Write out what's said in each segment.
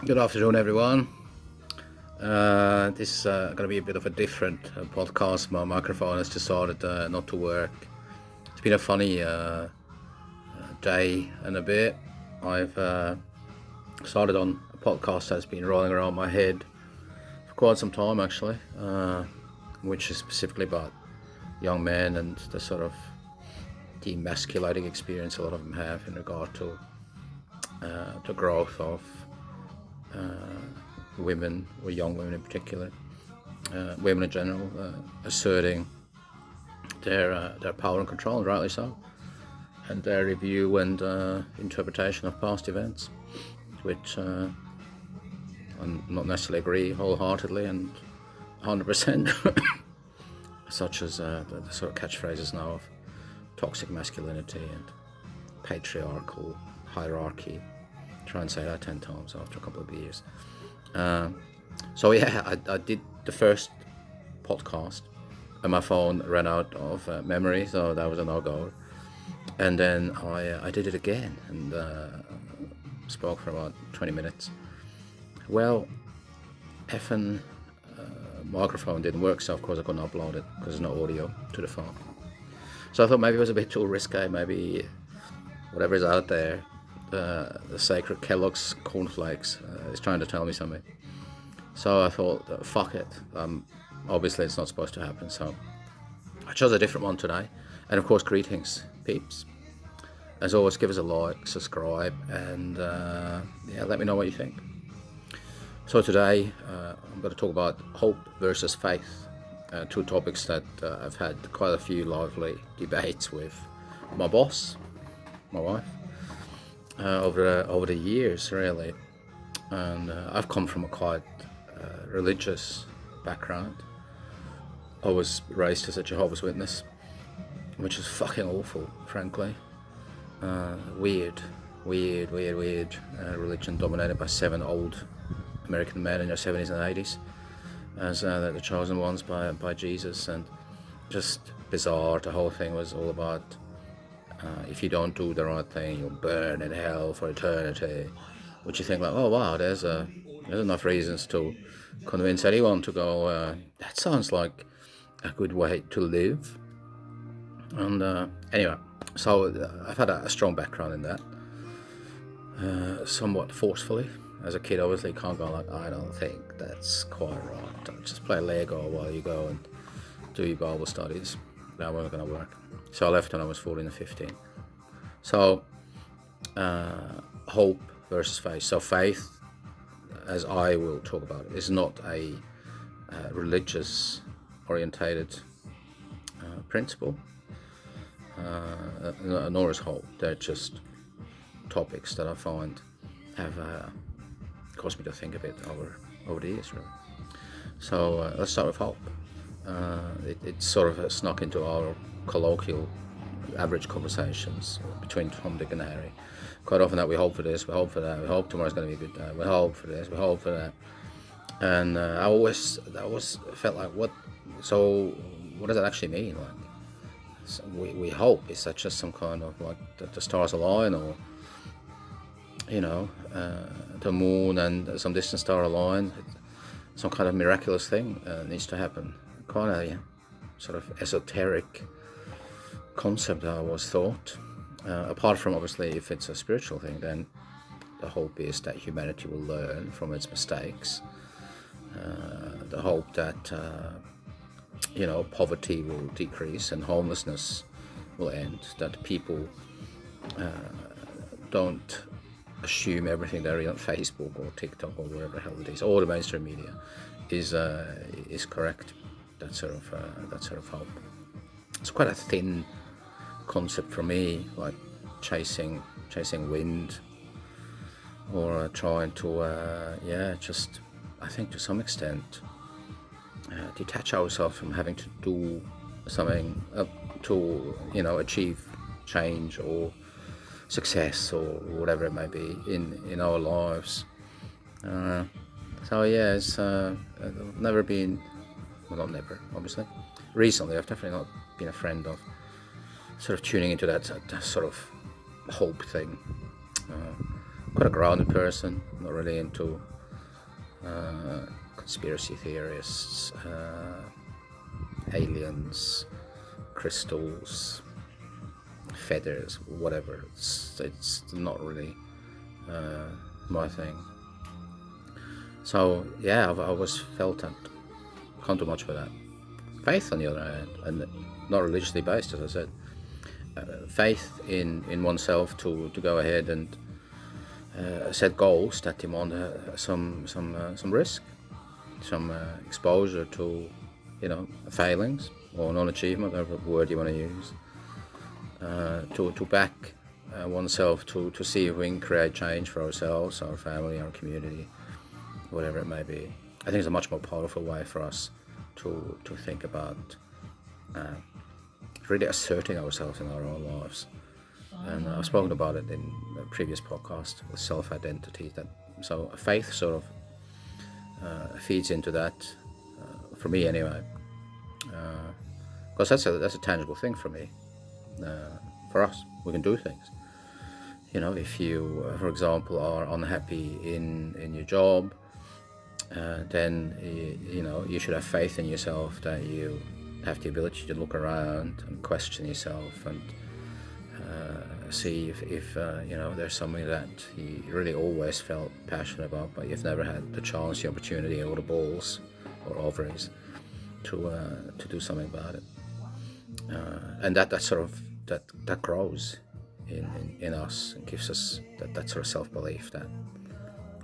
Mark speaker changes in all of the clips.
Speaker 1: Good afternoon, everyone. This is going to be a bit of a different podcast. My microphone has decided not to work. It's been a funny day and a bit. I've started on a podcast that's been rolling around my head for quite some time, actually, which is specifically about young men and the sort of demasculating experience a lot of them have in regard to the growth of women, or young women in particular, women in general, asserting their power and control, and rightly so, and their review and interpretation of past events, which I not necessarily agree wholeheartedly and 100%, such as the sort of catchphrases now of toxic masculinity and patriarchal hierarchy. Try and say that 10 times after a couple of years. So yeah, I did the first podcast and my phone ran out of memory, so that was a no-go. And then I did it again and spoke for about 20 minutes. Well, effing microphone didn't work, so of course I couldn't upload it because there's no audio to the phone. So I thought maybe it was a bit too risque, maybe whatever is out there, the sacred Kellogg's cornflakes is trying to tell me something. So I thought, fuck it. Obviously it's not supposed to happen, so I chose a different one today. And of course, greetings, peeps. As always, give us a like, subscribe, and let me know what you think. So today I'm going to talk about hope versus faith, two topics that I've had quite a few lively debates with my boss, my wife, over the years, really. And I've come from a quite religious background. I was raised as a Jehovah's Witness, which is fucking awful, frankly. Weird religion dominated by 7 old American men in their 70s and 80s as the chosen ones by Jesus, and just bizarre. The whole thing was all about if you don't do the right thing, you'll burn in hell for eternity. Which you think like, oh wow, there's enough reasons to convince anyone to go, that sounds like a good way to live. And anyway, so I've had a strong background in that, somewhat forcefully. As a kid, obviously, you can't go like, I don't think that's quite right. Don't just play Lego while you go and do your Bible studies. That wasn't going to work. So I left when I was 14 or 15. So hope versus faith. So faith, as I will talk about, is not a religious orientated principle, nor is hope. They're just topics that I find have caused me to think a bit over the years, really. So let's start with hope. It sort of snuck into our colloquial average conversations between Tom, Dick and Harry. Quite often that we hope for this, we hope for that, we hope tomorrow's going to be a good day, we hope for this, we hope for that. And I always felt like, what does that actually mean? Like, so we hope, is that just some kind of like the stars align, or the moon and some distant star align, some kind of miraculous thing needs to happen? Quite a sort of esoteric concept, I always thought. Apart from, obviously, if it's a spiritual thing, then the hope is that humanity will learn from its mistakes. The hope that poverty will decrease and homelessness will end, that people don't assume everything they read on Facebook or TikTok or wherever the hell it is, or the mainstream media is correct. That sort of hope. It's quite a thin concept for me, like chasing wind, or trying to just, I think to some extent, detach ourselves from having to do something to achieve change or success or whatever it may be in our lives. So yeah, it's never been, well, not never, obviously. Recently, I've definitely not been a friend of sort of tuning into that sort of hope thing. quite a grounded person, not really into conspiracy theorists, aliens, crystals, feathers, whatever. It's not really my thing. So yeah, I've always felt that can't do much for that. Faith, on the other hand, and not religiously based, as I said, faith in oneself to go ahead and set goals that demand some risk, some exposure to, failings or non-achievement, whatever word you want to use, to back oneself to see if we can create change for ourselves, our family, our community, whatever it may be. I think it's a much more powerful way for us to think about really asserting ourselves in our own lives. And I've spoken about it in a previous podcast with self-identity. So faith sort of feeds into that, for me anyway, because that's a tangible thing for me. For us, we can do things. If you, for example, are unhappy in your job, then you should have faith in yourself that you have the ability to look around and question yourself and see if there's something that you really always felt passionate about, but you've never had the chance, the opportunity, or the balls or ovaries to do something about it. And that sort of that grows in us and gives us that sort of self-belief that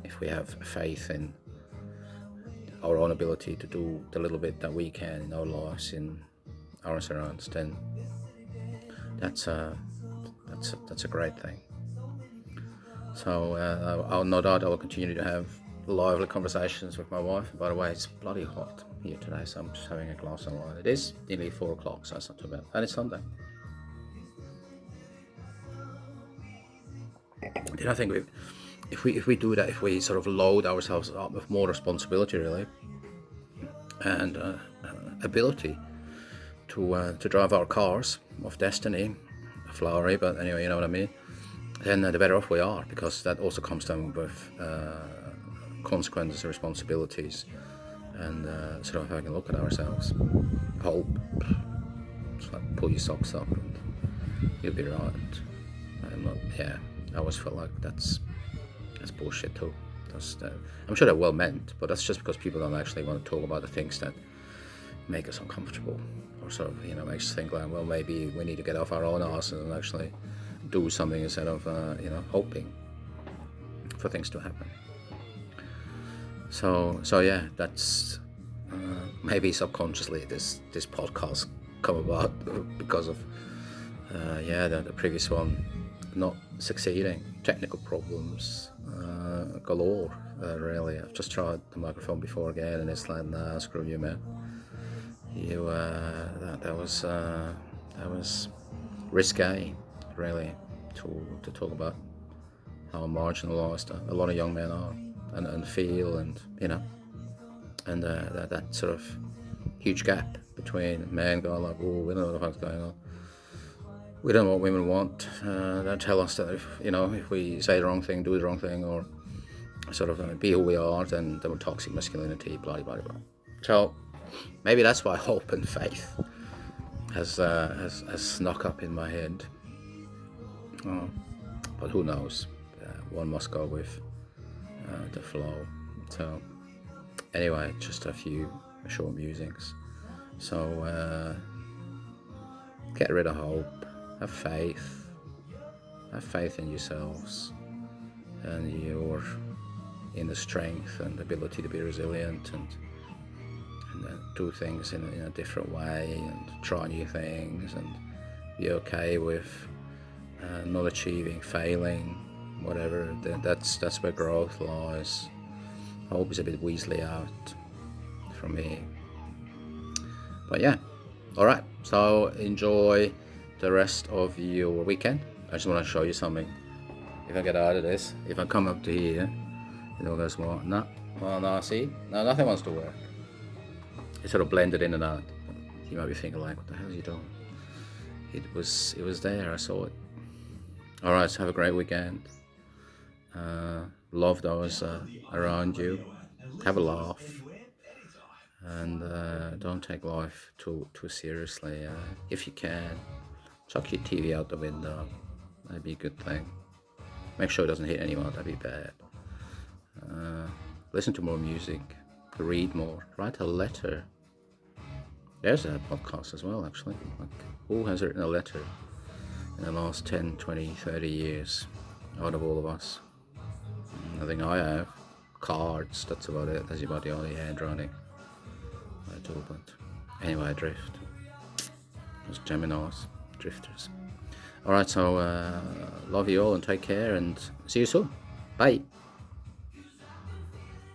Speaker 1: if we have faith in our own ability to do the little bit that we can in our lives, in our surrounds, then that's a great thing. So I'll no doubt I will continue to have lively conversations with my wife. By the way, it's bloody hot here today, so I'm just having a glass of wine. It is nearly 4 o'clock, so it's not too bad, and it's Sunday. And I think if we do that, if we sort of load ourselves up with more responsibility, really, and ability to drive our cars of destiny, flowery, but anyway, you know what I mean, then the better off we are, because that also comes down with consequences and responsibilities, and sort of having a look at ourselves. Hope. Just like pull your socks up and you'll be right. I always felt like that's bullshit too. I'm sure they're well meant, but that's just because people don't actually want to talk about the things that make us uncomfortable, or sort of makes us think like, well, maybe we need to get off our own arse and actually do something instead of hoping for things to happen. So yeah, that's maybe subconsciously this podcast come about because of the previous one not succeeding, technical problems galore. Really, I've just tried the microphone before again, and it's like, nah, screw you, man. That was risque, really, to talk about how marginalised a lot of young men are and feel, and that sort of huge gap between men going like, oh, we don't know what the fuck's going on. We don't know what women want. They tell us that if we say the wrong thing, do the wrong thing, or sort of be who we are, then we're toxic masculinity, blah blah blah. So maybe that's why hope and faith has snuck up in my head. But who knows? One must go with the flow. So anyway, just a few short musings. So get rid of hope. Have faith in yourselves and your inner strength and ability to be resilient and do things in a different way and try new things and be okay with not achieving, failing, whatever. That's where growth lies. Hope is a bit Weasley out for me. But yeah, alright, so enjoy the rest of your weekend. I just want to show you something. If I get out of this, if I come up to here, it all goes, well, no, see? No, nothing wants to work. It sort of blended in and out. You might be thinking like, what the hell are you doing? It was there, I saw it. Alright, so have a great weekend. Love those around you. Have a laugh, and don't take life too seriously. If you can, chuck your TV out the window. That'd be a good thing. Make sure it doesn't hit anyone. That'd be bad. Listen to more music. Read more. Write a letter. There's a podcast as well, actually. Like, who has written a letter in the last 10, 20, 30 years out of all of us? I think I have. Cards, that's about it. That's about the only handwriting I do, but anyway, I drift. Those Geminis, drifters. Alright, so love you all and take care and see you soon. Bye.